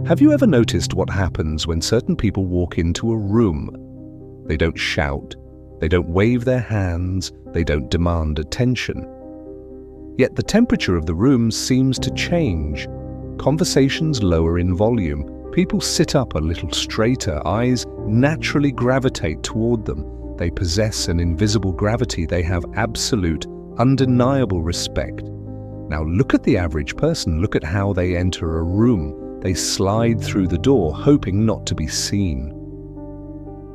Have you ever noticed what happens when certain people walk into a room? They don't shout, they don't wave their hands, they don't demand attention. Yet the temperature of the room seems to change. Conversations lower in volume, people sit up a little straighter, eyes naturally gravitate toward them. They possess an invisible gravity, they have absolute, undeniable respect. Now look at the average person, look at how they enter a room. They slide through the door, hoping not to be seen.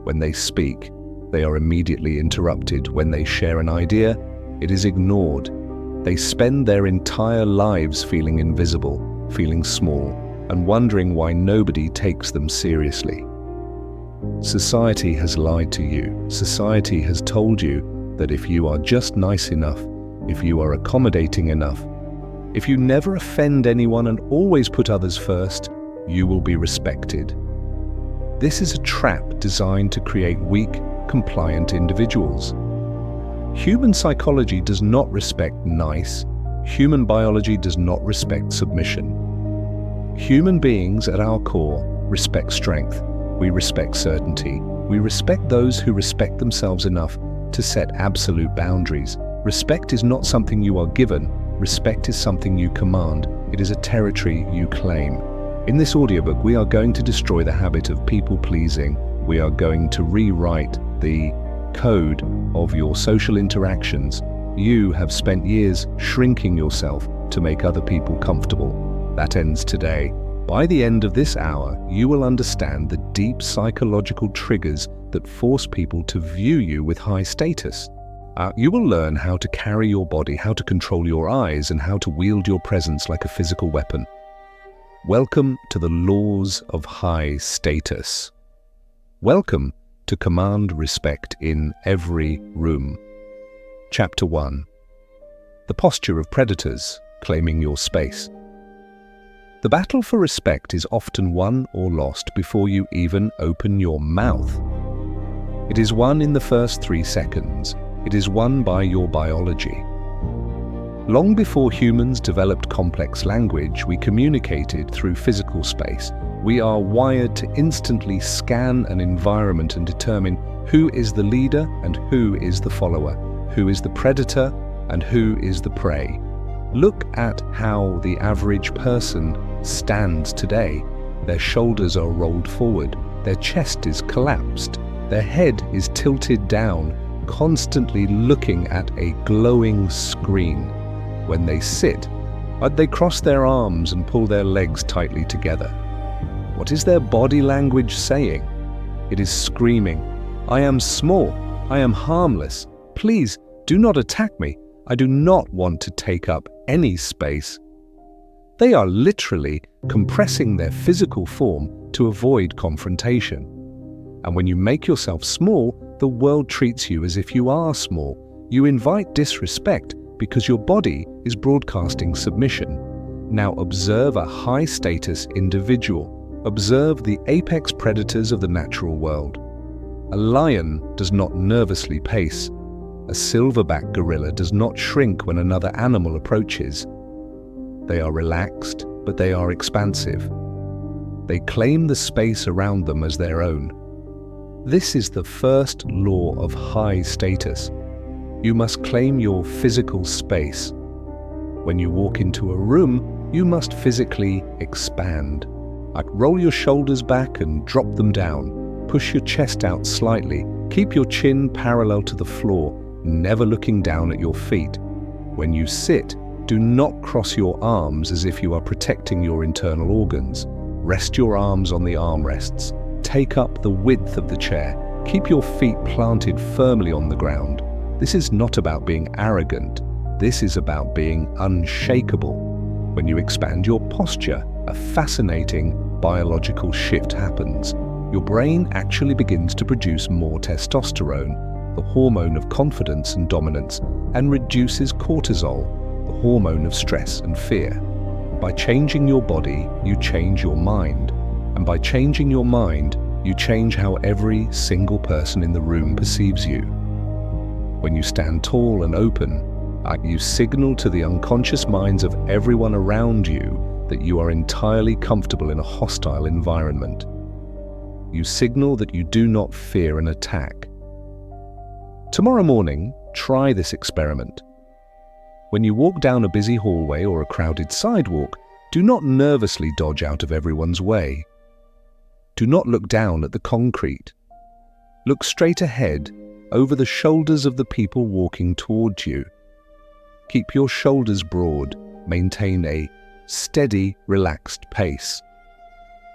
When they speak, they are immediately interrupted. When they share an idea, it is ignored. They spend their entire lives feeling invisible, feeling small, and wondering why nobody takes them seriously. Society has lied to you. Society has told you that if you are just nice enough, if you are accommodating enough, if you never offend anyone and always put others first, you will be respected. This is a trap designed to create weak, compliant individuals. Human psychology does not respect nice. Human biology does not respect submission. Human beings at our core respect strength. We respect certainty. We respect those who respect themselves enough to set absolute boundaries. Respect is not something you are given. Respect is something you command. It is a territory you claim. In this audiobook, we are going to destroy the habit of people-pleasing. We are going to rewrite the code of your social interactions. You have spent years shrinking yourself to make other people comfortable. That ends today. By the end of this hour, you will understand the deep psychological triggers that force people to view you with high status. You will learn how to carry your body, how to control your eyes, and how to wield your presence like a physical weapon. Welcome to the laws of high status. Welcome to command respect in every room. Chapter 1. The posture of predators claiming your space. The battle for respect is often won or lost before you even open your mouth. It is won in the first 3 seconds. It is won by your biology. Long before humans developed complex language, we communicated through physical space. We are wired to instantly scan an environment and determine who is the leader and who is the follower, who is the predator and who is the prey. Look at how the average person stands today. Their shoulders are rolled forward, their chest is collapsed, their head is tilted down, constantly looking at a glowing screen. When they sit, they cross their arms and pull their legs tightly together. What is their body language saying? It is screaming, "I am small, I am harmless, please do not attack me, I do not want to take up any space." They are literally compressing their physical form to avoid confrontation. And when you make yourself small, the world treats you as if you are small. You invite disrespect because your body is broadcasting submission. Now observe a high-status individual. Observe the apex predators of the natural world. A lion does not nervously pace. A silverback gorilla does not shrink when another animal approaches. They are relaxed, but they are expansive. They claim the space around them as their own. This is the first law of high status. You must claim your physical space. When you walk into a room, you must physically expand. Roll your shoulders back and drop them down. Push your chest out slightly. Keep your chin parallel to the floor, never looking down at your feet. When you sit, do not cross your arms as if you are protecting your internal organs. Rest your arms on the armrests. Take up the width of the chair. Keep your feet planted firmly on the ground. This is not about being arrogant. This is about being unshakable. When you expand your posture, a fascinating biological shift happens. Your brain actually begins to produce more testosterone, the hormone of confidence and dominance, and reduces cortisol, the hormone of stress and fear. By changing your body, you change your mind. And by changing your mind, you change how every single person in the room perceives you. When you stand tall and open, you signal to the unconscious minds of everyone around you that you are entirely comfortable in a hostile environment. You signal that you do not fear an attack. Tomorrow morning, try this experiment. When you walk down a busy hallway or a crowded sidewalk, do not nervously dodge out of everyone's way. Do not look down at the concrete. Look straight ahead, over the shoulders of the people walking towards you. Keep your shoulders broad, maintain a steady, relaxed pace.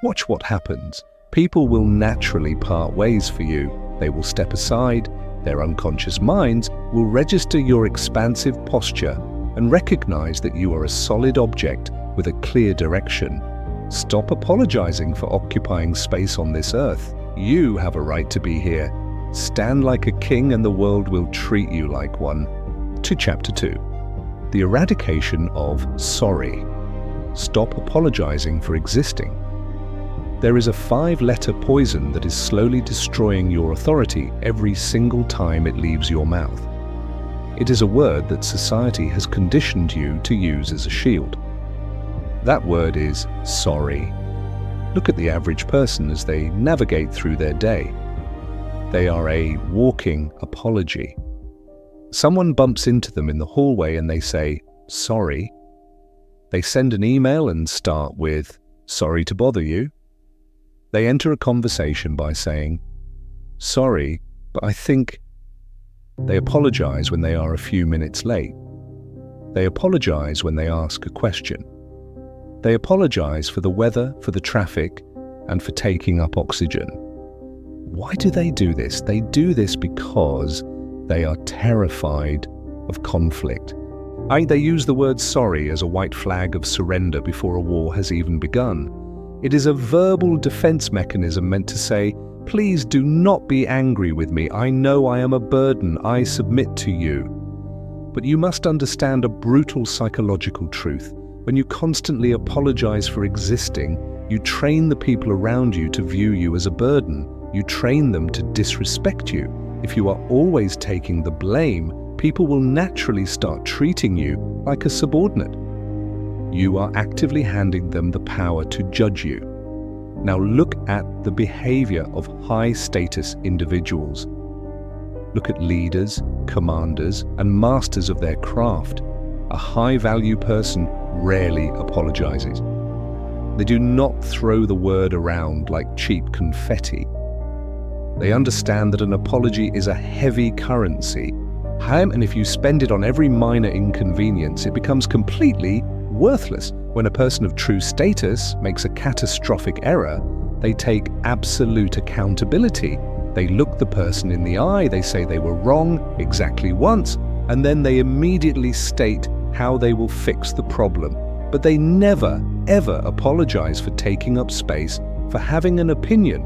Watch what happens. People will naturally part ways for you. They will step aside. Their unconscious minds will register your expansive posture and recognize that you are a solid object with a clear direction. Stop apologizing for occupying space on this earth. You have a right to be here. Stand like a king and the world will treat you like one. To Chapter 2. The eradication of sorry. Stop apologizing for existing. There is a 5-letter poison that is slowly destroying your authority every single time it leaves your mouth. It is a word that society has conditioned you to use as a shield. That word is sorry. Look at the average person as they navigate through their day. They are a walking apology. Someone bumps into them in the hallway and they say, sorry. They send an email and start with, sorry to bother you. They enter a conversation by saying, sorry, but I think. They apologize when they are a few minutes late. They apologize when they ask a question. They apologize for the weather, for the traffic, and for taking up oxygen. Why do they do this? They do this because they are terrified of conflict. They use the word sorry as a white flag of surrender before a war has even begun. It is a verbal defense mechanism meant to say, please do not be angry with me. I know I am a burden. I submit to you. But you must understand a brutal psychological truth. When you constantly apologize for existing, you train the people around you to view you as a burden. You train them to disrespect you. If you are always taking the blame, people will naturally start treating you like a subordinate. You are actively handing them the power to judge you. Now look at the behavior of high-status individuals. Look at leaders, commanders, and masters of their craft. A high-value person rarely apologizes. They do not throw the word around like cheap confetti. They understand that an apology is a heavy currency, and if you spend it on every minor inconvenience, it becomes completely worthless. When a person of true status makes a catastrophic error, they take absolute accountability. They look the person in the eye, they say they were wrong exactly once, and then they immediately state how they will fix the problem. But they never, ever apologize for taking up space, for having an opinion,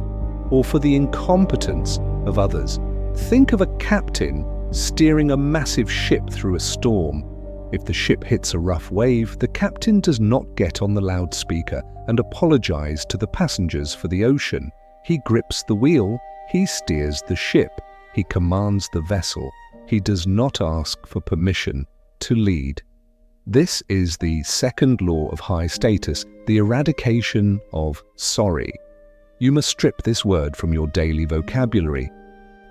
or for the incompetence of others. Think of a captain steering a massive ship through a storm. If the ship hits a rough wave, the captain does not get on the loudspeaker and apologize to the passengers for the ocean. He grips the wheel, he steers the ship, he commands the vessel. He does not ask for permission to lead. This is the second law of high status, the eradication of sorry. You must strip this word from your daily vocabulary,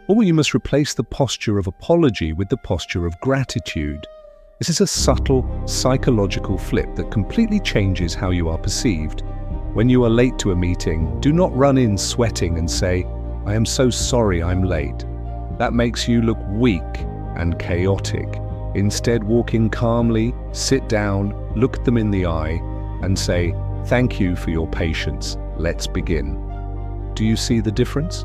or you must replace the posture of apology with the posture of gratitude. This is a subtle psychological flip that completely changes how you are perceived. When you are late to a meeting, do not run in sweating and say, I am so sorry I'm late. That makes you look weak and chaotic. Instead, walk in calmly, sit down, look them in the eye, and say, thank you for your patience. Let's begin. Do you see the difference?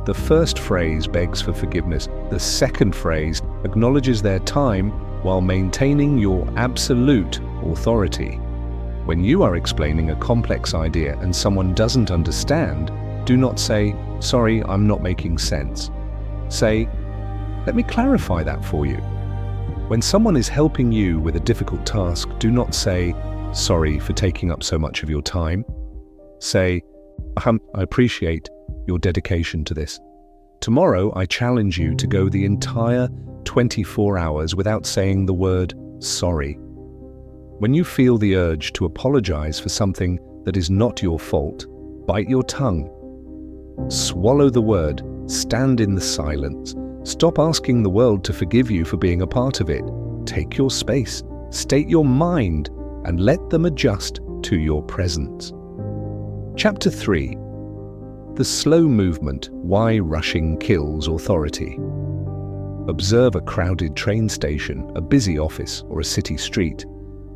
The first phrase begs for forgiveness. The second phrase acknowledges their time while maintaining your absolute authority. When you are explaining a complex idea and someone doesn't understand, do not say, sorry, I'm not making sense. Say, let me clarify that for you. When someone is helping you with a difficult task, do not say, sorry for taking up so much of your time. Say, I appreciate your dedication to this. Tomorrow, I challenge you to go the entire 24 hours without saying the word sorry. When you feel the urge to apologize for something that is not your fault, bite your tongue. Swallow the word, stand in the silence. Stop asking the world to forgive you for being a part of it. Take your space, state your mind, and let them adjust to your presence. Chapter 3. The slow movement, why rushing kills authority. Observe a crowded train station, a busy office, or a city street.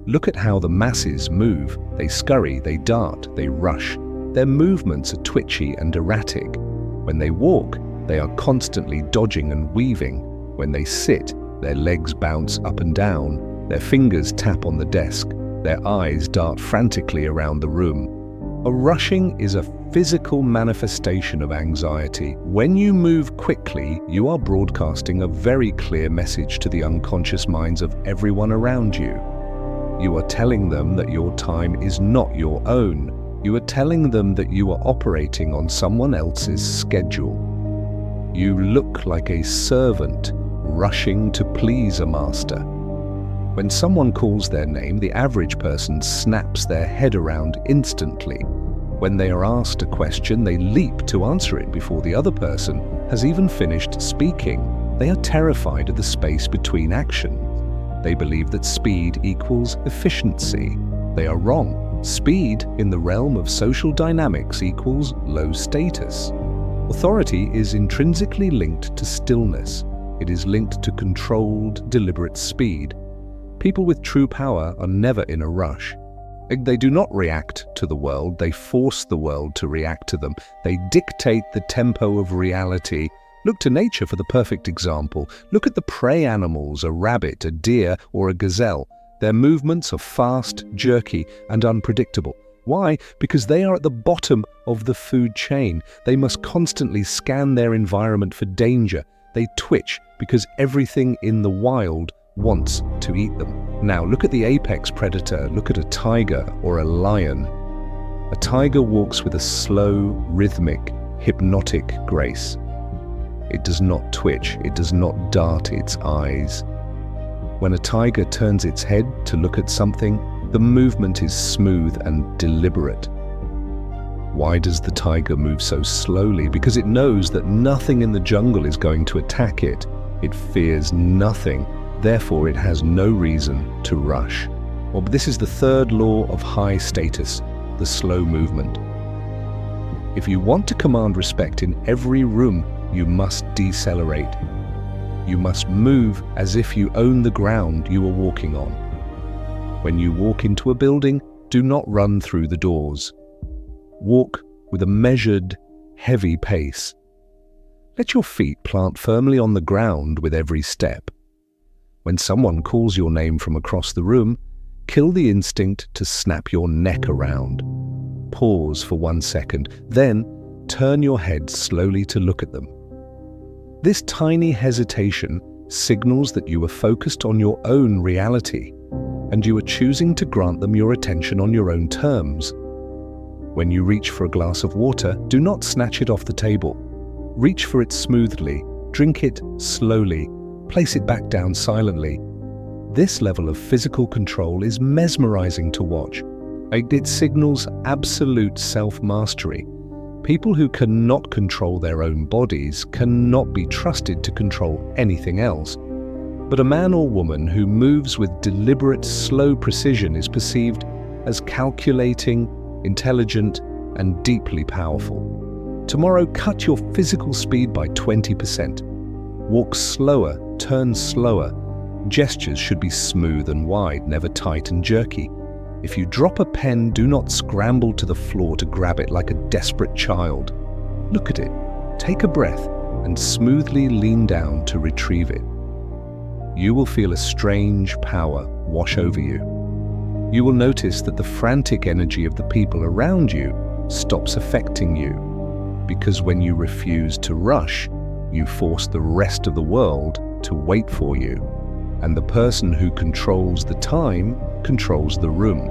Look at how the masses move. They scurry, they dart, they rush. Their movements are twitchy and erratic. When they walk, they are constantly dodging and weaving. When they sit, their legs bounce up and down. Their fingers tap on the desk. Their eyes dart frantically around the room. A rushing is a physical manifestation of anxiety. When you move quickly, you are broadcasting a very clear message to the unconscious minds of everyone around you. You are telling them that your time is not your own. You are telling them that you are operating on someone else's schedule. You look like a servant rushing to please a master. When someone calls their name, the average person snaps their head around instantly. When they are asked a question, they leap to answer it before the other person has even finished speaking. They are terrified of the space between actions. They believe that speed equals efficiency. They are wrong. Speed in the realm of social dynamics equals low status. Authority is intrinsically linked to stillness. It is linked to controlled, deliberate speed. People with true power are never in a rush. They do not react to the world, they force the world to react to them. They dictate the tempo of reality. Look to nature for the perfect example. Look at the prey animals, a rabbit, a deer, or a gazelle. Their movements are fast, jerky, and unpredictable. Why? Because they are at the bottom of the food chain. They must constantly scan their environment for danger. They twitch because everything in the wild wants to eat them. Now look at the apex predator. Look at a tiger or a lion. A tiger walks with a slow, rhythmic, hypnotic grace. It does not twitch. It does not dart its eyes. When a tiger turns its head to look at something, the movement is smooth and deliberate. Why does the tiger move so slowly? Because it knows that nothing in the jungle is going to attack it. It fears nothing, therefore it has no reason to rush. Well, this is the third law of high status, the slow movement. If you want to command respect in every room, you must decelerate. You must move as if you own the ground you are walking on. When you walk into a building, do not run through the doors. Walk with a measured, heavy pace. Let your feet plant firmly on the ground with every step. When someone calls your name from across the room, kill the instinct to snap your neck around. Pause for 1 second, then turn your head slowly to look at them. This tiny hesitation signals that you are focused on your own reality, and you are choosing to grant them your attention on your own terms. When you reach for a glass of water, do not snatch it off the table. Reach for it smoothly, drink it slowly, place it back down silently. This level of physical control is mesmerizing to watch. It signals absolute self-mastery. People who cannot control their own bodies cannot be trusted to control anything else. But a man or woman who moves with deliberate, slow precision is perceived as calculating, intelligent, and deeply powerful. Tomorrow, cut your physical speed by 20%. Walk slower, turn slower. Gestures should be smooth and wide, never tight and jerky. If you drop a pen, do not scramble to the floor to grab it like a desperate child. Look at it, take a breath, and smoothly lean down to retrieve it. You will feel a strange power wash over you. You will notice that the frantic energy of the people around you stops affecting you, because when you refuse to rush, you force the rest of the world to wait for you. And the person who controls the time controls the room.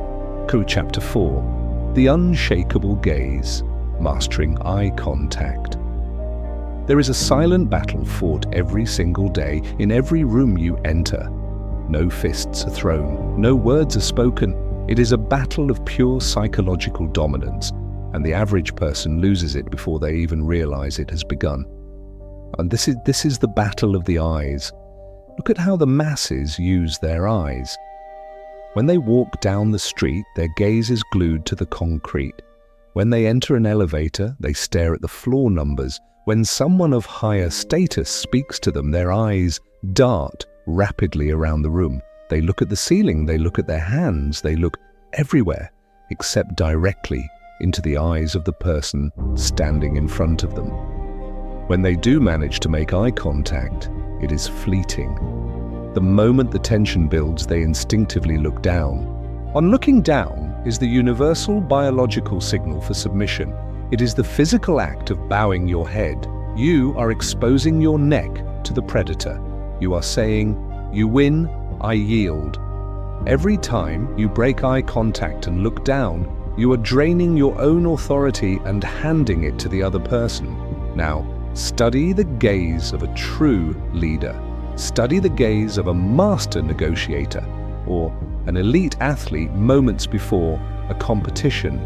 Chapter 4. The unshakable gaze, mastering eye contact. There is a silent battle fought every single day in every room you enter. No fists are thrown, no words are spoken. It is a battle of pure psychological dominance, and the average person loses it before they even realize it has begun. And this is the battle of the eyes. Look at how the masses use their eyes. When they walk down the street, their gaze is glued to the concrete. When they enter an elevator, they stare at the floor numbers. When someone of higher status speaks to them, their eyes dart rapidly around the room. They look at the ceiling, they look at their hands, they look everywhere except directly into the eyes of the person standing in front of them. When they do manage to make eye contact, it is fleeting. The moment the tension builds, they instinctively look down. On looking down is the universal biological signal for submission. It is the physical act of bowing your head. You are exposing your neck to the predator. You are saying, "You win, I yield." Every time you break eye contact and look down, you are draining your own authority and handing it to the other person. Now, study the gaze of a true leader. Study the gaze of a master negotiator or an elite athlete moments before a competition.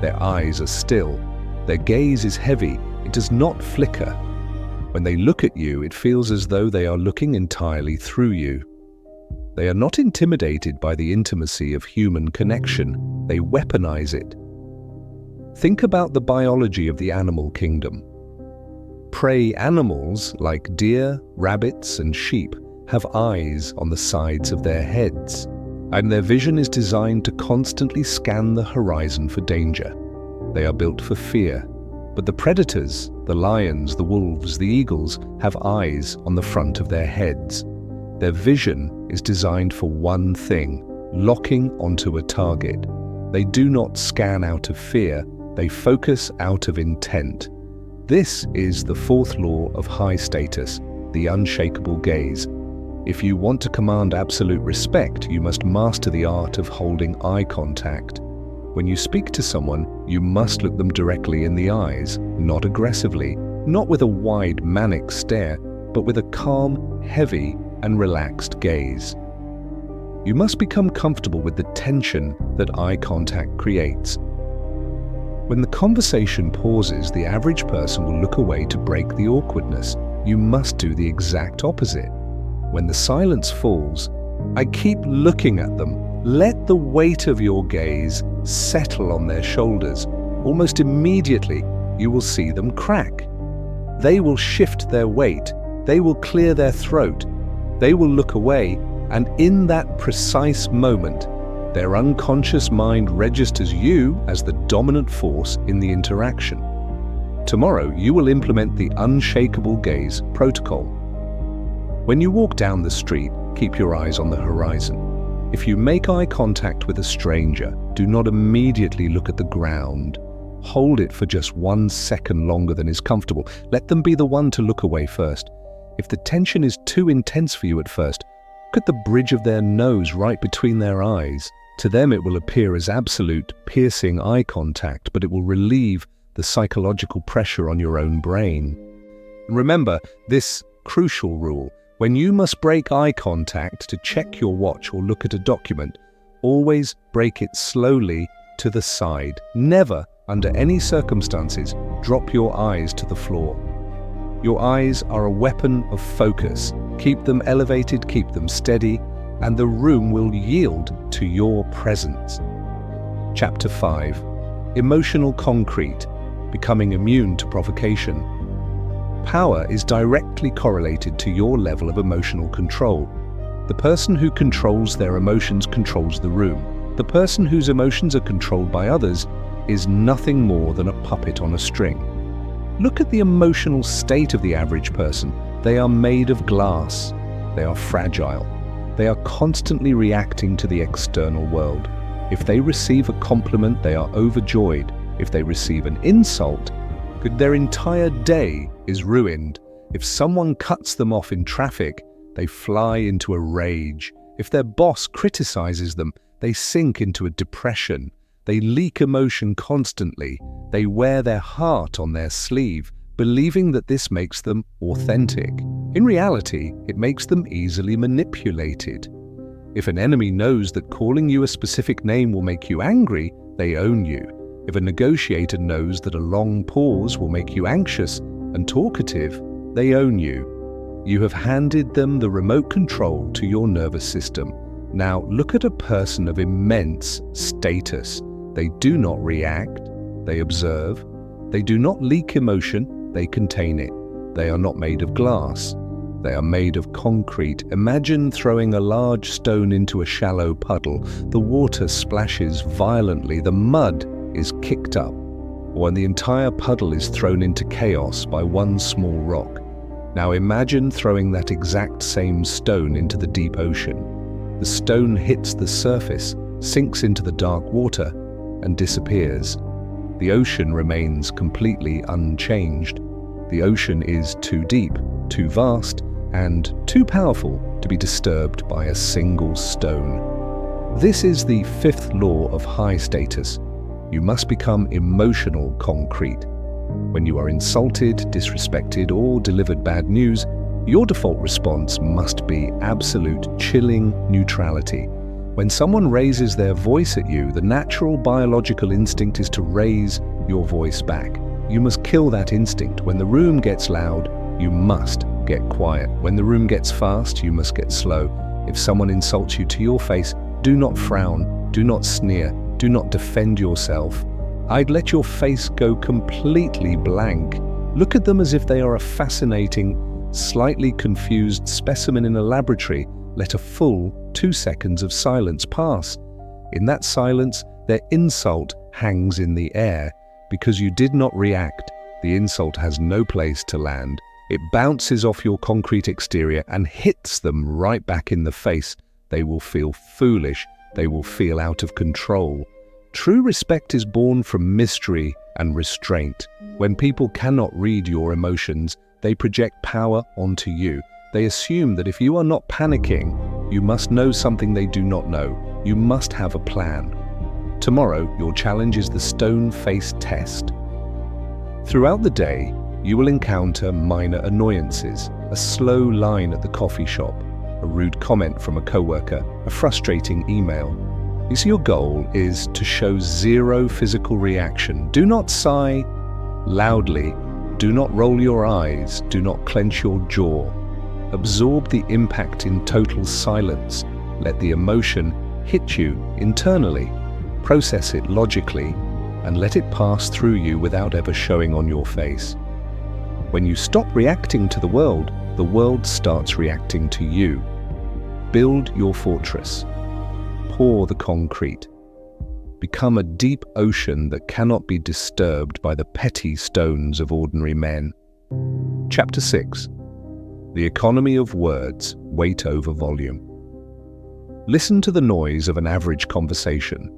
Their eyes are still. Their gaze is heavy. It does not flicker. When they look at you, it feels as though they are looking entirely through you. They are not intimidated by the intimacy of human connection. They weaponize it. Think about the biology of the animal kingdom. Prey animals like deer, rabbits, and sheep have eyes on the sides of their heads, and their vision is designed to constantly scan the horizon for danger. They are built for fear. But the predators, the lions, the wolves, the eagles, have eyes on the front of their heads. Their vision is designed for one thing, locking onto a target. They do not scan out of fear, they focus out of intent. This is the fourth law of high status, the unshakable gaze. If you want to command absolute respect, you must master the art of holding eye contact. When you speak to someone, you must look them directly in the eyes, not aggressively, not with a wide manic stare, but with a calm, heavy, and relaxed gaze. You must become comfortable with the tension that eye contact creates. When the conversation pauses, the average person will look away to break the awkwardness. You must do the exact opposite. When the silence falls, I keep looking at them. Let the weight of your gaze settle on their shoulders. Almost immediately, you will see them crack. They will shift their weight. They will clear their throat. They will look away, and in that precise moment, their unconscious mind registers you as the dominant force in the interaction. Tomorrow, you will implement the unshakable gaze protocol. When you walk down the street, keep your eyes on the horizon. If you make eye contact with a stranger, do not immediately look at the ground. Hold it for just 1 second longer than is comfortable. Let them be the one to look away first. If the tension is too intense for you at first, look at the bridge of their nose right between their eyes. To them it will appear as absolute, piercing eye contact, but it will relieve the psychological pressure on your own brain. And remember this crucial rule. When you must break eye contact to check your watch or look at a document, always break it slowly to the side. Never, under any circumstances, drop your eyes to the floor. Your eyes are a weapon of focus. Keep them elevated, keep them steady, and the room will yield to your presence. Chapter 5. Emotional concrete, becoming immune to provocation. Power is directly correlated to your level of emotional control. The person who controls their emotions controls the room. The person whose emotions are controlled by others is nothing more than a puppet on a string. Look at the emotional state of the average person. They are made of glass. They are fragile. They are constantly reacting to the external world. If they receive a compliment, they are overjoyed. If they receive an insult, their entire day is ruined. If someone cuts them off in traffic, they fly into a rage. If their boss criticizes them, they sink into a depression. They leak emotion constantly. They wear their heart on their sleeve, believing that this makes them authentic. In reality, it makes them easily manipulated. If an enemy knows that calling you a specific name will make you angry, they own you. If a negotiator knows that a long pause will make you anxious and talkative, they own you. You have handed them the remote control to your nervous system. Now look at a person of immense status. They do not react, they observe. They do not leak emotion, they contain it. They are not made of glass. They are made of concrete. Imagine throwing a large stone into a shallow puddle. The water splashes violently, the mud is kicked up, when the entire puddle is thrown into chaos by one small rock. Now imagine throwing that exact same stone into the deep ocean. The stone hits the surface, sinks into the dark water, and disappears. The ocean remains completely unchanged. The ocean is too deep, too vast, and too powerful to be disturbed by a single stone. This is the fifth law of high status. You must become emotional concrete. When you are insulted, disrespected, or delivered bad news, your default response must be absolute chilling neutrality. When someone raises their voice at you, the natural biological instinct is to raise your voice back. You must kill that instinct. When the room gets loud, you must get quiet. When the room gets fast, you must get slow. If someone insults you to your face, do not frown, do not sneer, do not defend yourself. I'd let your face go completely blank. Look at them as if they are a fascinating, slightly confused specimen in a laboratory. Let a full 2 seconds of silence pass. In that silence, their insult hangs in the air. Because you did not react, the insult has no place to land. It bounces off your concrete exterior and hits them right back in the face. They will feel foolish. They will feel out of control. True respect is born from mystery and restraint. When people cannot read your emotions, they project power onto you. They assume that if you are not panicking, you must know something they do not know. You must have a plan. Tomorrow, your challenge is the stone-face test. Throughout the day, you will encounter minor annoyances, a slow line at the coffee shop, a rude comment from a coworker, a frustrating email. You see, your goal is to show zero physical reaction. Do not sigh loudly. Do not roll your eyes. Do not clench your jaw. Absorb the impact in total silence. Let the emotion hit you internally. Process it logically and let it pass through you without ever showing on your face. When you stop reacting to the world starts reacting to you. Build your fortress. Pour the concrete. Become a deep ocean that cannot be disturbed by the petty stones of ordinary men. Chapter 6. The economy of words, weight over volume. Listen to the noise of an average conversation.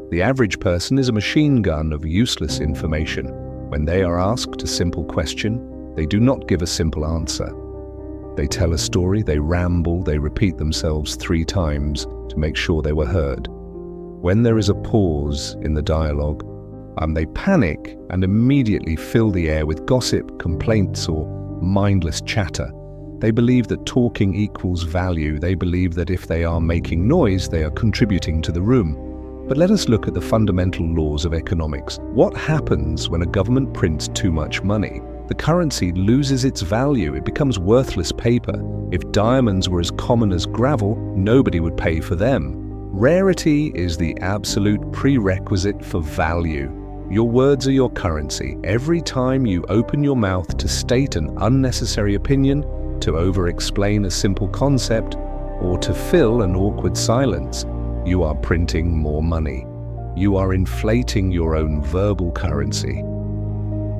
The average person is a machine gun of useless information. When they are asked a simple question, they do not give a simple answer. They tell a story, they ramble, they repeat themselves 3 times to make sure they were heard. When there is a pause in the dialogue, they panic and immediately fill the air with gossip, complaints, or mindless chatter. They believe that talking equals value. They believe that if they are making noise, they are contributing to the room. But let us look at the fundamental laws of economics. What happens when a government prints too much money? The currency loses its value. It becomes worthless paper. If diamonds were as common as gravel, nobody would pay for them. Rarity is the absolute prerequisite for value. Your words are your currency. Every time you open your mouth to state an unnecessary opinion, to over-explain a simple concept, or to fill an awkward silence, you are printing more money. You are inflating your own verbal currency.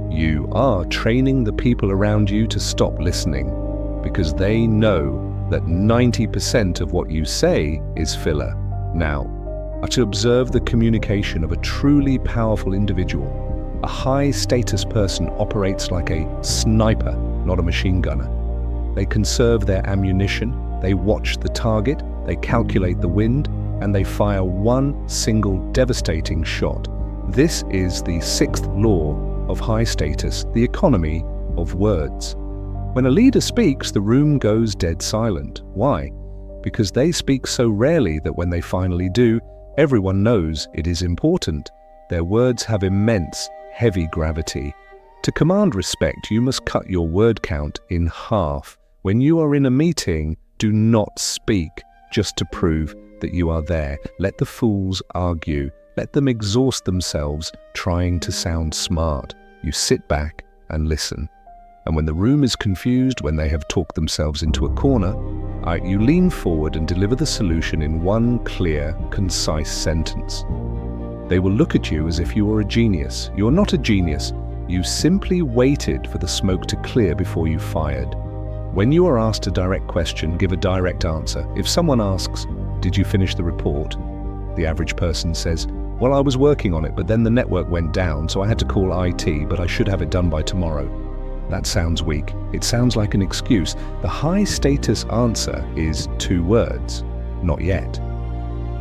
You are training the people around you to stop listening because they know that 90% of what you say is filler. Now, to observe the communication of a truly powerful individual, a high-status person operates like a sniper, not a machine gunner. They conserve their ammunition, they watch the target, they calculate the wind, and they fire one single devastating shot. This is the 6th law of high status, the economy of words. When a leader speaks, the room goes dead silent. Why? because they speak so rarely that when they finally do, everyone knows it is important. Their words have immense, heavy gravity. To command respect, you must cut your word count in half. When you are in a meeting, do not speak just to prove that you are there. Let the fools argue. Let them exhaust themselves trying to sound smart. You sit back and listen. And when the room is confused, when they have talked themselves into a corner, you lean forward and deliver the solution in one clear, concise sentence. They will look at you as if you were a genius. You are not a genius. You simply waited for the smoke to clear before you fired. When you are asked a direct question, give a direct answer. If someone asks, "Did you finish the report?" the average person says, "Well, I was working on it, but then the network went down, so I had to call IT, but I should have it done by tomorrow." That sounds weak. It sounds like an excuse. The high-status answer is 2 words, "Not yet."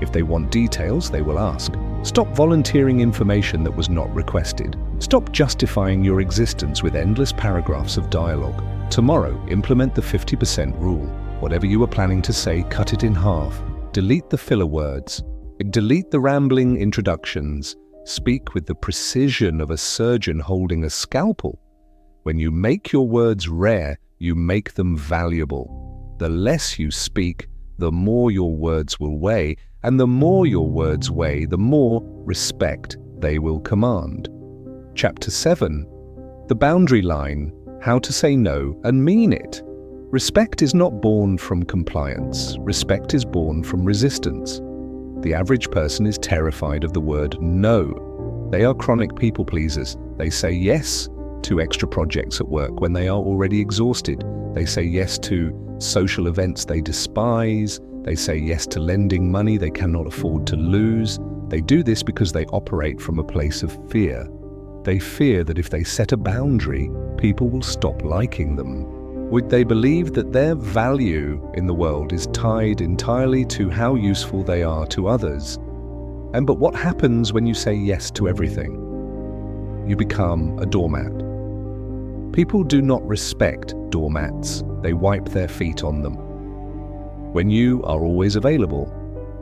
If they want details, they will ask. Stop volunteering information that was not requested. Stop justifying your existence with endless paragraphs of dialogue. Tomorrow, implement the 50% rule. Whatever you were planning to say, cut it in half. Delete the filler words. Delete the rambling introductions. Speak with the precision of a surgeon holding a scalpel. When you make your words rare, you make them valuable. The less you speak, the more your words will weigh, and the more your words weigh, the more respect they will command. Chapter 7. The Boundary Line. How to say no and mean it. Respect is not born from compliance. Respect is born from resistance. The average person is terrified of the word no. They are chronic people pleasers. They say yes to extra projects at work when they are already exhausted. They say yes to social events they despise. They say yes to lending money they cannot afford to lose. They do this because they operate from a place of fear. They fear that if they set a boundary, people will stop liking them. They believe that their value in the world is tied entirely to how useful they are to others. But what happens when you say yes to everything? You become a doormat. People do not respect doormats. They wipe their feet on them. When you are always available,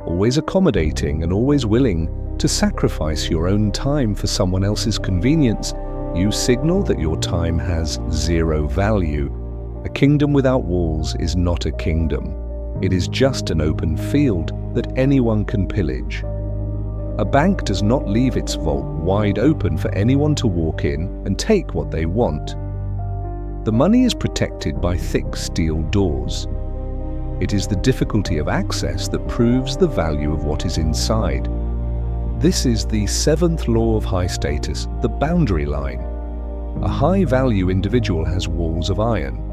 always accommodating, and always willing to sacrifice your own time for someone else's convenience, you signal that your time has 0 value. A kingdom without walls is not a kingdom. It is just an open field that anyone can pillage. A bank does not leave its vault wide open for anyone to walk in and take what they want. The money is protected by thick steel doors. It is the difficulty of access that proves the value of what is inside. This is the 7th law of high status, the boundary line. A high-value individual has walls of iron.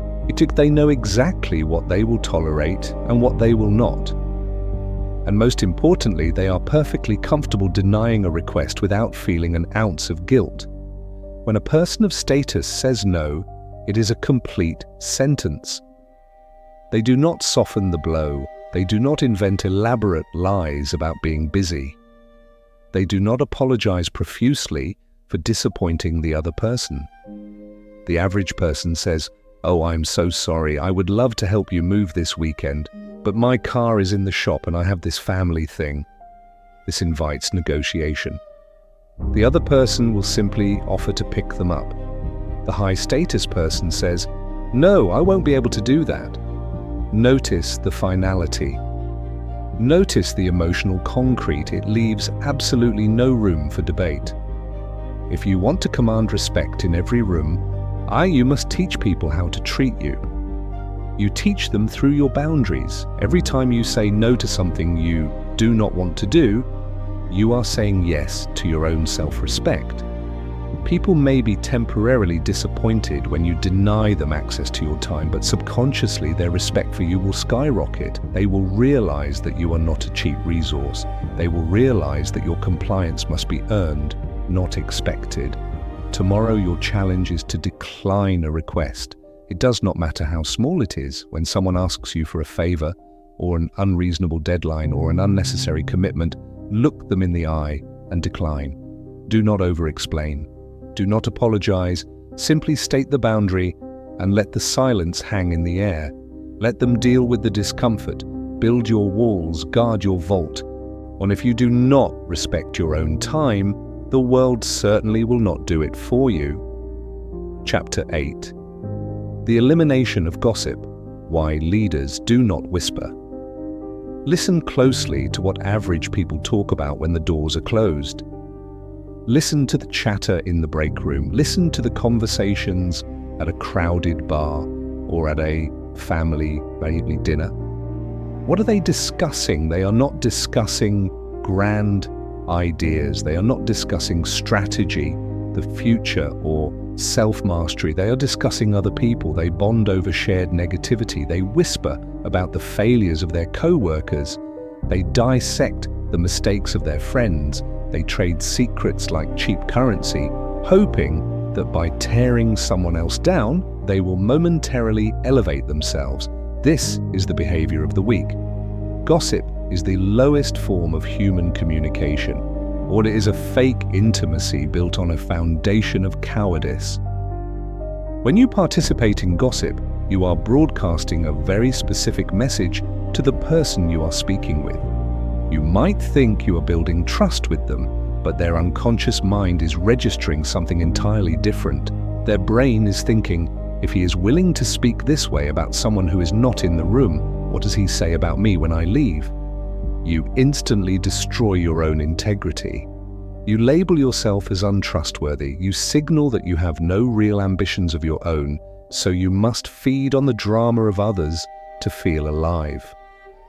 They know exactly what they will tolerate and what they will not. And most importantly, they are perfectly comfortable denying a request without feeling an ounce of guilt. When a person of status says no, it is a complete sentence. They do not soften the blow. They do not invent elaborate lies about being busy. They do not apologize profusely for disappointing the other person. The average person says, "Oh, I'm so sorry. I would love to help you move this weekend, but my car is in the shop and I have this family thing." This invites negotiation. The other person will simply offer to pick them up. The high-status person says, "No, I won't be able to do that." Notice the finality. Notice the emotional concrete. It leaves absolutely no room for debate. If you want to command respect in every room, you must teach people how to treat you. You teach them through your boundaries. Every time you say no to something you do not want to do, you are saying yes to your own self-respect. People may be temporarily disappointed when you deny them access to your time, but subconsciously their respect for you will skyrocket. They will realize that you are not a cheap resource. They will realize that your compliance must be earned, not expected. Tomorrow your challenge is to decline a request. It does not matter how small it is. When someone asks you for a favor, or an unreasonable deadline, or an unnecessary commitment, look them in the eye and decline. Do not over-explain. Do not apologize. Simply state the boundary and let the silence hang in the air. Let them deal with the discomfort. build your walls, guard your vault. And if you do not respect your own time, the world certainly will not do it for you. Chapter 8. The elimination of gossip. Why leaders do not whisper. Listen closely to what average people talk about when the doors are closed. Listen to the chatter in the break room. Listen to the conversations at a crowded bar or at a family dinner. What are they discussing? They are not discussing grand ideas. They are not discussing strategy, the future, or self-mastery. They are discussing other people. They bond over shared negativity. They whisper about the failures of their co-workers. They dissect the mistakes of their friends. They trade secrets like cheap currency, hoping that by tearing someone else down, they will momentarily elevate themselves. This is the behavior of the weak. Gossip is the lowest form of human communication, or it is a fake intimacy built on a foundation of cowardice. When you participate in gossip, you are broadcasting a very specific message to the person you are speaking with. You might think you are building trust with them, but their unconscious mind is registering something entirely different. Their brain is thinking, if he is willing to speak this way about someone who is not in the room, what does he say about me when I leave? You instantly destroy your own integrity. You label yourself as untrustworthy. You signal that you have no real ambitions of your own, so you must feed on the drama of others to feel alive.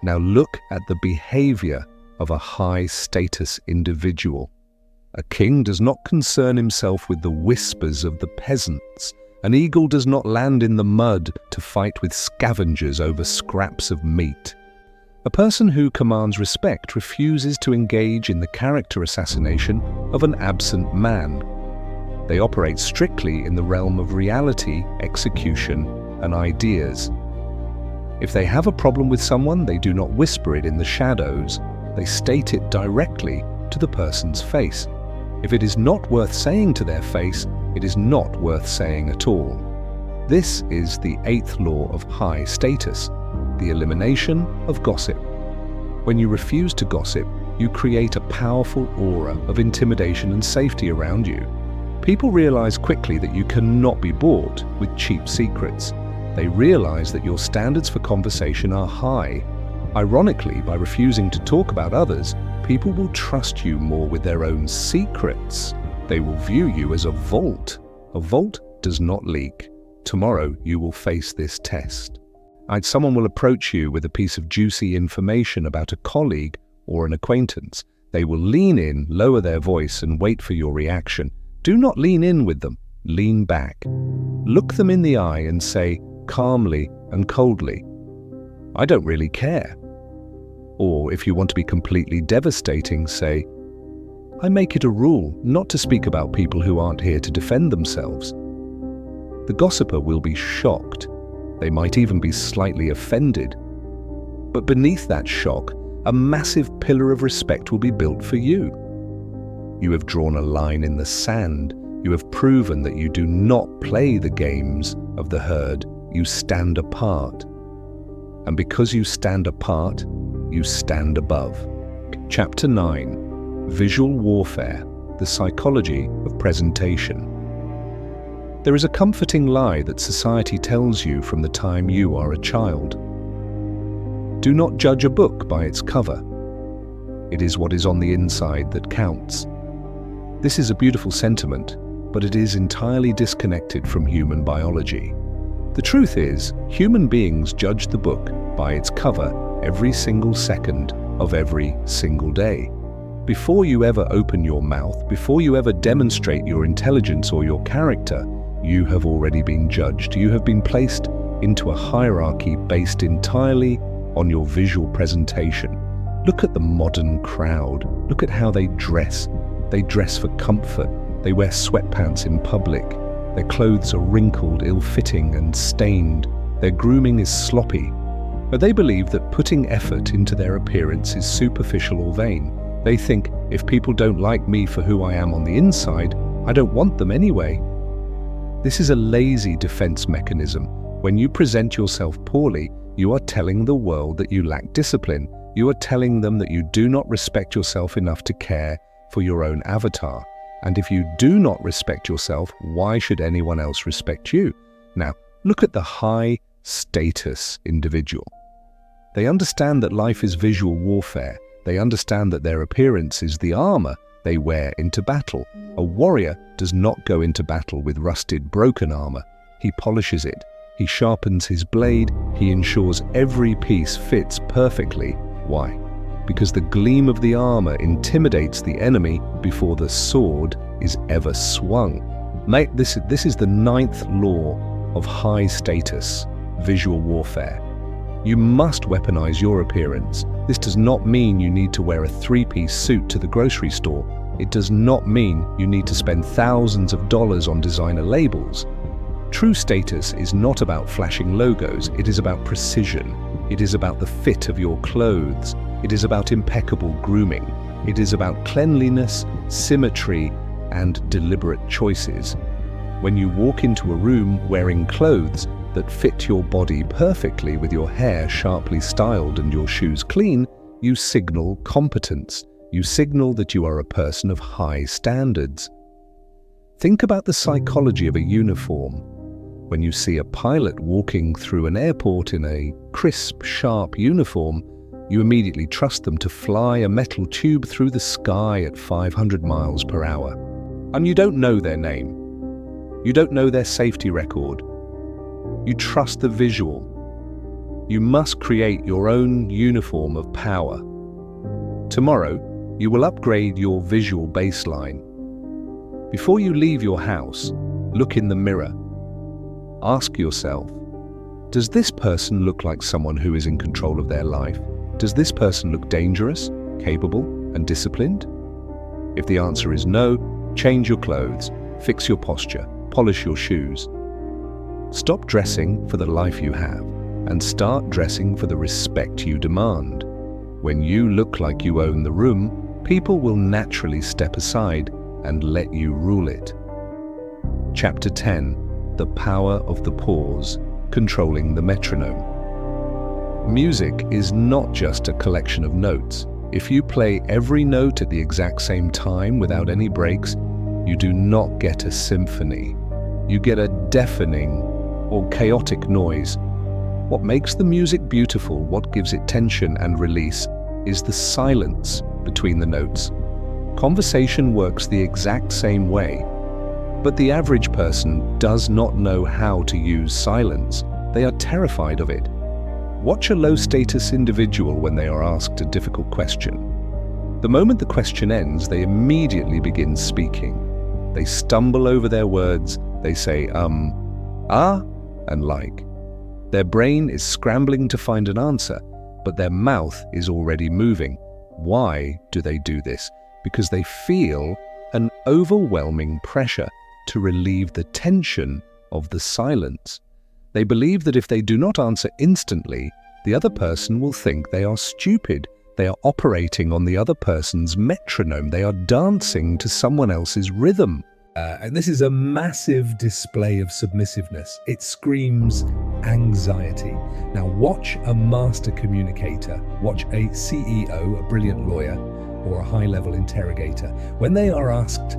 Now look at the behavior of a high-status individual. A king does not concern himself with the whispers of the peasants. An eagle does not land in the mud to fight with scavengers over scraps of meat. A person who commands respect refuses to engage in the character assassination of an absent man. They operate strictly in the realm of reality, execution, and ideas. If they have a problem with someone, they do not whisper it in the shadows. They state it directly to the person's face. If it is not worth saying to their face, it is not worth saying at all. This is the 8th law of high status, the elimination of gossip. When you refuse to gossip, you create a powerful aura of intimidation and safety around you. People realize quickly that you cannot be bought with cheap secrets. They realize that your standards for conversation are high. Ironically, by refusing to talk about others, people will trust you more with their own secrets. They will view you as a vault. A vault does not leak. Tomorrow you will face this test. Someone will approach you with a piece of juicy information about a colleague or an acquaintance. They will lean in, lower their voice, and wait for your reaction. Do not lean in with them. Lean back. Look them in the eye and say, calmly and coldly, "I don't really care." Or if you want to be completely devastating, say, "I make it a rule not to speak about people who aren't here to defend themselves." The gossiper will be shocked. They might even be slightly offended. But beneath that shock, a massive pillar of respect will be built for you. You have drawn a line in the sand. You have proven that you do not play the games of the herd. You stand apart. And because you stand apart, you stand above. Chapter 9. Visual Warfare, the Psychology of Presentation. There is a comforting lie that society tells you from the time you are a child. Do not judge a book by its cover. It is what is on the inside that counts. This is a beautiful sentiment, but it is entirely disconnected from human biology. The truth is, human beings judge the book by its cover every single second of every single day. Before you ever open your mouth, before you ever demonstrate your intelligence or your character, you have already been judged. You have been placed into a hierarchy based entirely on your visual presentation. Look at the modern crowd. Look at how they dress. They dress for comfort. They wear sweatpants in public. Their clothes are wrinkled, ill-fitting, and stained. Their grooming is sloppy. But they believe that putting effort into their appearance is superficial or vain. They think, if people don't like me for who I am on the inside, I don't want them anyway. This is a lazy defense mechanism. When you present yourself poorly, you are telling the world that you lack discipline. You are telling them that you do not respect yourself enough to care for your own avatar. And if you do not respect yourself, why should anyone else respect you? Now, look at the high-status individual. They understand that life is visual warfare. They understand that their appearance is the armor they wear into battle. A warrior does not go into battle with rusted, broken armor. He polishes it. He sharpens his blade. He ensures every piece fits perfectly. Why? Because the gleam of the armor intimidates the enemy before the sword is ever swung. Mate, this is the 9th law of high status, visual warfare. You must weaponize your appearance. This does not mean you need to wear a 3-piece suit to the grocery store. It does not mean you need to spend thousands of dollars on designer labels. True status is not about flashing logos. It is about precision. It is about the fit of your clothes. It is about impeccable grooming. It is about cleanliness, symmetry, and deliberate choices. When you walk into a room wearing clothes that fit your body perfectly, with your hair sharply styled and your shoes clean, you signal competence. You signal that you are a person of high standards. Think about the psychology of a uniform. When you see a pilot walking through an airport in a crisp, sharp uniform, you immediately trust them to fly a metal tube through the sky at 500 miles per hour. And you don't know their name. You don't know their safety record. You trust the visual. You must create your own uniform of power. Tomorrow, you will upgrade your visual baseline. Before you leave your house, look in the mirror. Ask yourself, does this person look like someone who is in control of their life? Does this person look dangerous, capable, and disciplined? If the answer is no, change your clothes, fix your posture, polish your shoes. Stop dressing for the life you have and start dressing for the respect you demand. When you look like you own the room, people will naturally step aside and let you rule it. Chapter 10: The Power of the Pause, Controlling the Metronome. Music is not just a collection of notes. If you play every note at the exact same time without any breaks, you do not get a symphony. You get a deafening or chaotic noise. What makes the music beautiful, what gives it tension and release, is the silence between the notes. Conversation works the exact same way, but the average person does not know how to use silence. They are terrified of it. Watch a low-status individual when they are asked a difficult question. The moment the question ends, they immediately begin speaking. They stumble over their words, they say ah, and like. Their brain is scrambling to find an answer, but their mouth is already moving. Why do they do this? Because they feel an overwhelming pressure to relieve the tension of the silence. They believe that if they do not answer instantly, the other person will think they are stupid. They are operating on the other person's metronome. They are dancing to someone else's rhythm. And this is a massive display of submissiveness. It screams anxiety. Now watch a master communicator, watch a CEO, a brilliant lawyer, or a high-level interrogator. When they are asked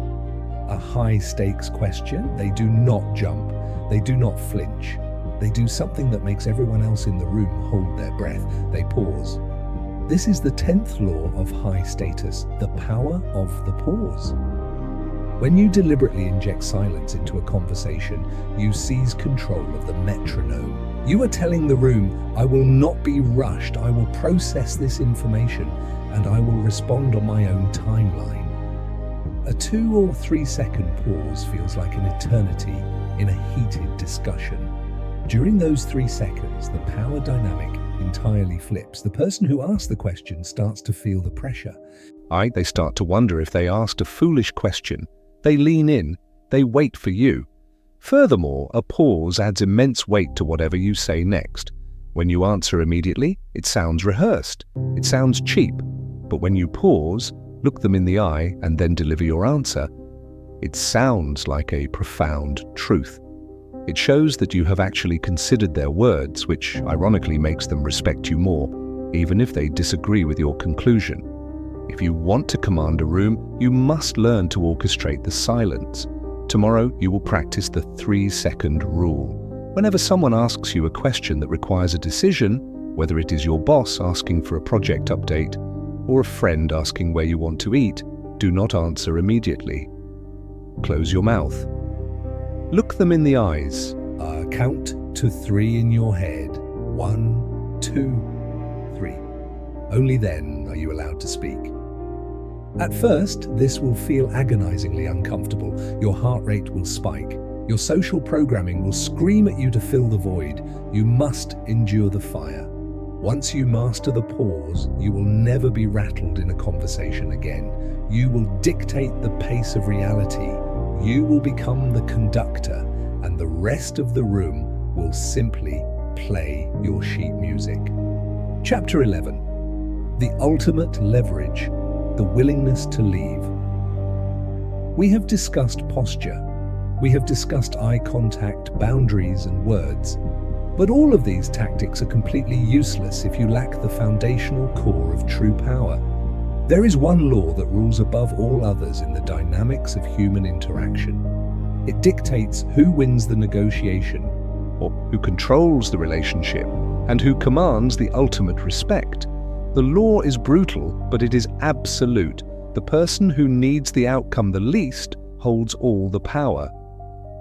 a high-stakes question, they do not jump, they do not flinch. They do something that makes everyone else in the room hold their breath. They pause. This is the 10th law of high status, the power of the pause. When you deliberately inject silence into a conversation, you seize control of the metronome. You are telling the room, I will not be rushed, I will process this information, and I will respond on my own timeline. A 2 or 3 second pause feels like an eternity in a heated discussion. During those 3 seconds, the power dynamic entirely flips. The person who asked the question starts to feel the pressure. They start to wonder if they asked a foolish question. They lean in, they wait for you. Furthermore, a pause adds immense weight to whatever you say next. When you answer immediately, it sounds rehearsed. It sounds cheap. But when you pause, look them in the eye, and then deliver your answer, it sounds like a profound truth. It shows that you have actually considered their words, which ironically makes them respect you more, even if they disagree with your conclusion. If you want to command a room, you must learn to orchestrate the silence. Tomorrow, you will practice the 3-second rule. Whenever someone asks you a question that requires a decision, whether it is your boss asking for a project update or a friend asking where you want to eat, do not answer immediately. Close your mouth. Look them in the eyes. Count to 3 in your head. 1, 2, 3. Only then are you allowed to speak. At first, this will feel agonizingly uncomfortable. Your heart rate will spike. Your social programming will scream at you to fill the void. You must endure the fire. Once you master the pause, you will never be rattled in a conversation again. You will dictate the pace of reality. You will become the conductor, and the rest of the room will simply play your sheet music. Chapter 11. The ultimate leverage, the willingness to leave. We have discussed posture. We have discussed eye contact, boundaries, and words. But all of these tactics are completely useless if you lack the foundational core of true power. There is one law that rules above all others in the dynamics of human interaction. It dictates who wins the negotiation, or who controls the relationship, and who commands the ultimate respect. The law is brutal, but it is absolute. The person who needs the outcome the least holds all the power.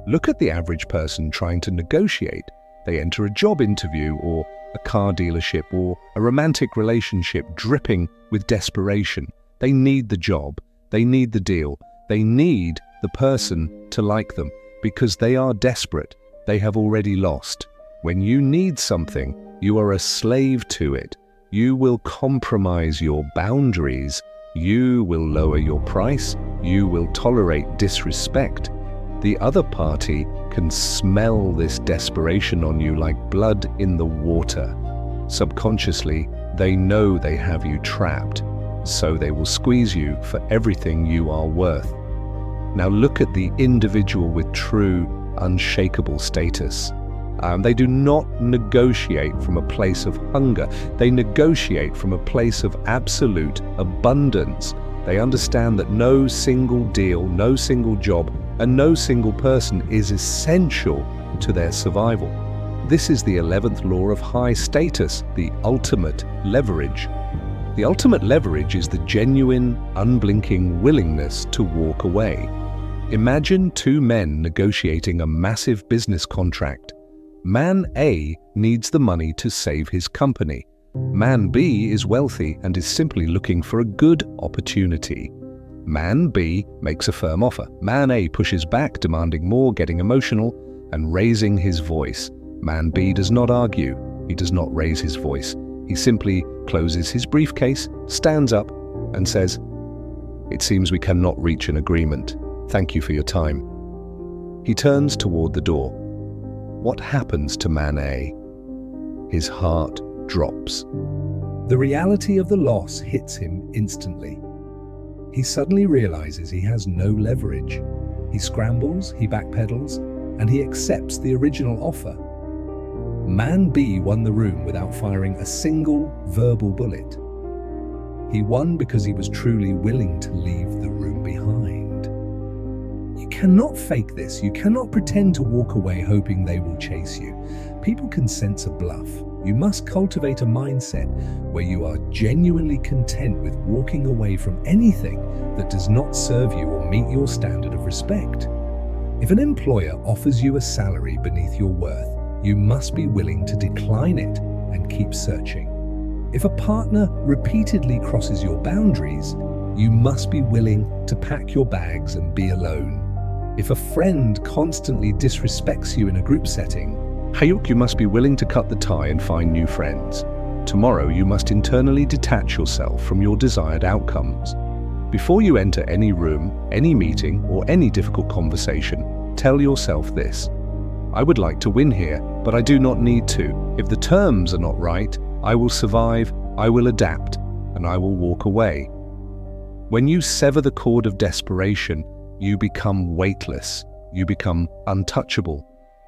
Look at the average person trying to negotiate. They enter a job interview or a car dealership or a romantic relationship dripping with desperation. They need the job. They need the deal. They need the person to like them because they are desperate. They have already lost. When you need something, you are a slave to it. You will compromise your boundaries. You will lower your price. You will tolerate disrespect. The other party can smell this desperation on you like blood in the water. Subconsciously, they know they have you trapped, so they will squeeze you for everything you are worth. Now look at the individual with true, unshakable status. They do not negotiate from a place of hunger. They negotiate from a place of absolute abundance. They understand that no single deal, no single job, and no single person is essential to their survival. This is the 11th law of high status, the ultimate leverage. The ultimate leverage is the genuine, unblinking willingness to walk away. Imagine 2 men negotiating a massive business contract. Man A needs the money to save his company. Man B is wealthy and is simply looking for a good opportunity. Man B makes a firm offer. Man A pushes back, demanding more, getting emotional, and raising his voice. Man B does not argue. He does not raise his voice. He simply closes his briefcase, stands up, and says, "It seems we cannot reach an agreement. Thank you for your time." He turns toward the door. What happens to Man A? His heart drops. The reality of the loss hits him instantly. He suddenly realizes he has no leverage. He scrambles, he backpedals, and he accepts the original offer. Man B won the room without firing a single verbal bullet. He won because he was truly willing to leave the room behind. You cannot fake this. You cannot pretend to walk away hoping they will chase you. People can sense a bluff. You must cultivate a mindset where you are genuinely content with walking away from anything that does not serve you or meet your standard of respect. If an employer offers you a salary beneath your worth, you must be willing to decline it and keep searching. If a partner repeatedly crosses your boundaries, you must be willing to pack your bags and be alone. If a friend constantly disrespects you in a group setting, Hayuk, you must be willing to cut the tie and find new friends. Tomorrow, you must internally detach yourself from your desired outcomes. Before you enter any room, any meeting, or any difficult conversation, tell yourself this: I would like to win here, but I do not need to. If the terms are not right, I will survive, I will adapt, and I will walk away. When you sever the cord of desperation, you become weightless, you become untouchable.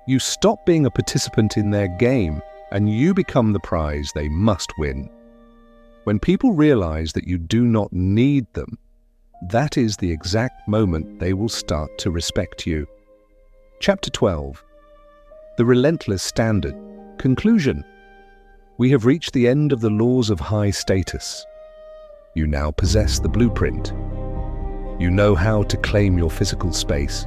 You stop being a participant in their game, and you become the prize they must win. When people realize that you do not need them, that is the exact moment they will start to respect you. Chapter 12. The Relentless Standard. Conclusion. We have reached the end of the laws of high status. You now possess the blueprint. You know how to claim your physical space.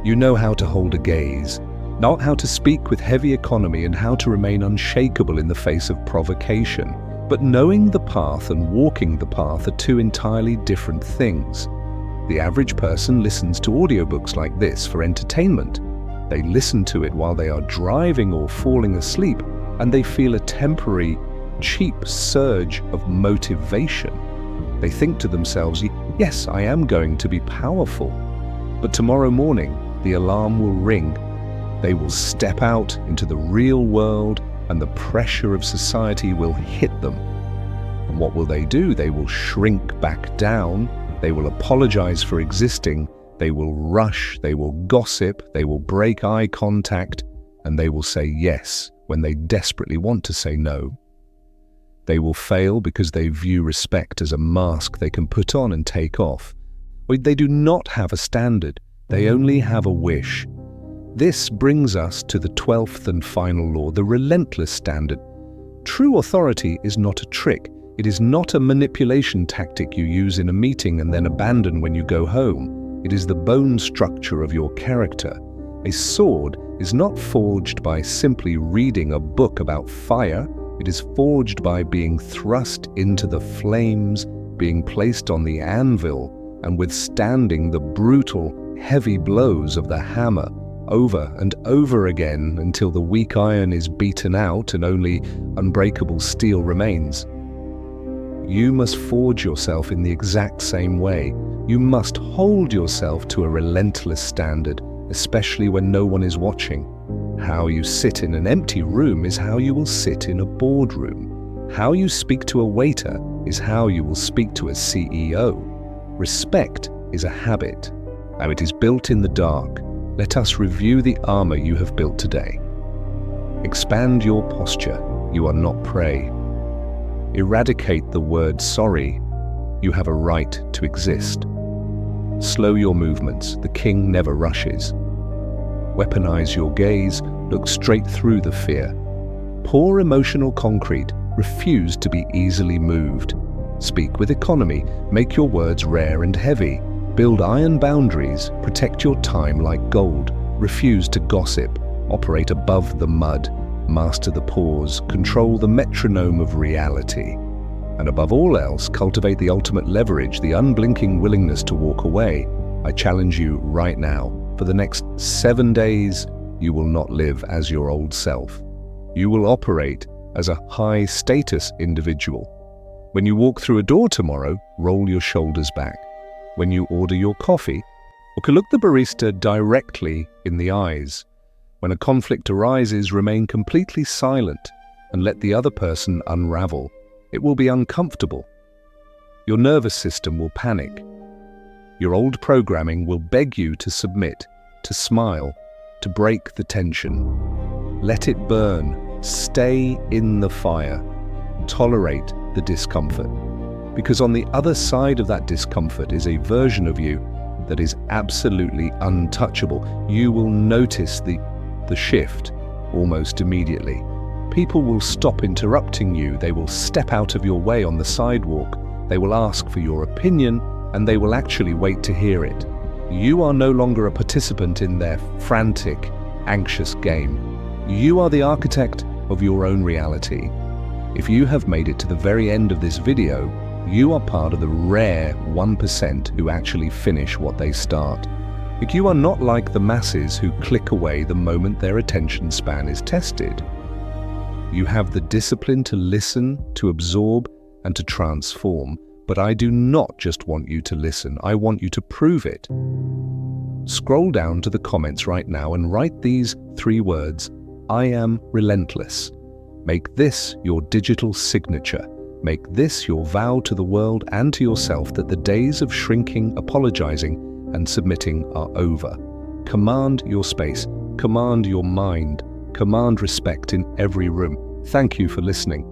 You know how to hold a gaze, not how to speak with heavy economy and how to remain unshakable in the face of provocation. But knowing the path and walking the path are two entirely different things. The average person listens to audiobooks like this for entertainment. They listen to it while they are driving or falling asleep, and they feel a temporary, cheap surge of motivation. They think to themselves, yes, I am going to be powerful. But tomorrow morning, the alarm will ring. They will step out into the real world and the pressure of society will hit them. And what will they do? They will shrink back down. They will apologize for existing. They will rush. They will gossip. They will break eye contact. And they will say yes when they desperately want to say no. They will fail because they view respect as a mask they can put on and take off. They do not have a standard. They only have a wish. This brings us to the 12th and final law, the relentless standard. True authority is not a trick. It is not a manipulation tactic you use in a meeting and then abandon when you go home. It is the bone structure of your character. A sword is not forged by simply reading a book about fire. It is forged by being thrust into the flames, being placed on the anvil, and withstanding the brutal, heavy blows of the hammer over and over again until the weak iron is beaten out and only unbreakable steel remains. You must forge yourself in the exact same way. You must hold yourself to a relentless standard, especially when no one is watching. How you sit in an empty room is how you will sit in a boardroom. How you speak to a waiter is how you will speak to a CEO. Respect is a habit. Now it is built in the dark. Let us review the armor you have built today. Expand your posture. You are not prey. Eradicate the word sorry. You have a right to exist. Slow your movements. The king never rushes. Weaponize your gaze. Look straight through the fear. Pour emotional concrete. Refuse to be easily moved. Speak with economy. Make your words rare and heavy. Build iron boundaries. Protect your time like gold. Refuse to gossip. Operate above the mud. Master the pause. Control the metronome of reality. And above all else, cultivate the ultimate leverage, the unblinking willingness to walk away. I challenge you right now. For the next 7 days, you will not live as your old self. You will operate as a high-status individual. When you walk through a door tomorrow, roll your shoulders back. When you order your coffee, look the barista directly in the eyes. When a conflict arises, remain completely silent and let the other person unravel. It will be uncomfortable. Your nervous system will panic. Your old programming will beg you to submit, to smile, to break the tension. Let it burn. Stay in the fire. Tolerate the discomfort. Because on the other side of that discomfort is a version of you that is absolutely untouchable. You will notice the shift almost immediately. People will stop interrupting you. They will step out of your way on the sidewalk. They will ask for your opinion, and they will actually wait to hear it. You are no longer a participant in their frantic, anxious game. You are the architect of your own reality. If you have made it to the very end of this video, you are part of the rare 1% who actually finish what they start. You are not like the masses who click away the moment their attention span is tested. You have the discipline to listen, to absorb, and to transform. But I do not just want you to listen, I want you to prove it. Scroll down to the comments right now and write these 3 words: I am relentless. Make this your digital signature. Make this your vow to the world and to yourself that the days of shrinking, apologizing, and submitting are over. Command your space. Command your mind. Command respect in every room. Thank you for listening.